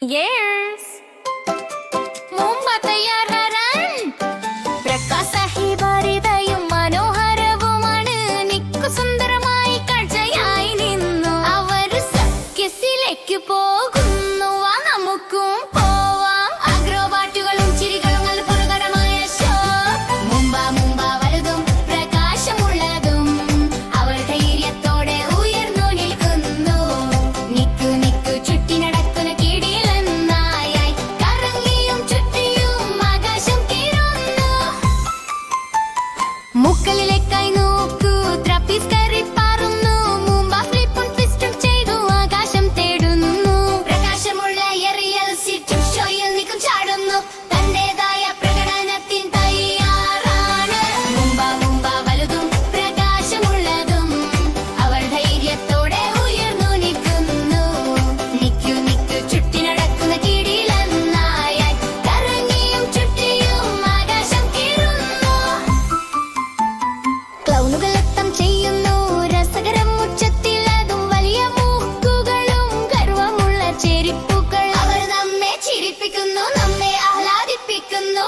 Yes. മുമ്പ് തയ്യാറാൻ പ്രകാശഹിബാരിതയും മനോഹരവുമാണ് നിക്കു സുന്ദരമായി കാഴ്ചയായി നിന്നു അവർ സഖ്യസിലേക്ക് പോകുന്നു വാ നമുക്കും പോവാം അഗ്രോപാട്ടുകളും ചിരികളും അത്ഭുതകരമായ ഷോ മുമ്പ വലുതും പ്രകാശമുള്ളതും അവൾ ധൈര്യത്തോടെ ഉയർന്നു നിൽക്കുന്നു നിക്കു ചുറ്റി നടക്കുന്ന കിടിലന്നായി കറങ്ങിയും ചുറ്റിയും ആകാശം കീറുന്നു മുക്കളിലേക്കായി നോക്കൂ ത്രപ്പീസ് കയറി പാറുന്നു മുമ്പ ഫ്ലിപ്പും ട്വിസ്റ്റും ചെയ്തു ആകാശം തേടുന്നു പ്രകാശമുള്ള എറിയൽ സിറ്റും ഷോയിൽ നിൽക്കും ചാടുന്നു തന്റേതായ പ്രകടനത്തിൻ തയ്യാറാണ് മുമ്പ വലുതും പ്രകാശമുള്ളതും അവൾ ധൈര്യത്തോടെ ഉയർന്നു നിൽക്കുന്നു നിക്കു ചുറ്റി നടക്കുന്ന കിടിലന്നായി കറങ്ങിയും ചുറ്റിയും ആകാശം കീറുന്നു ക്ലൗണുകൾ നൃത്തം ചെയ്യുന്നു രസകരം ഉച്ചത്തിലതും വലിയ മൂക്കുകളും ഗർവമുള്ള ചെരിപ്പുകൾ അവർ നമ്മെ ചിരിപ്പിക്കുന്നു നമ്മെ ആഹ്ലാദിപ്പിക്കുന്നു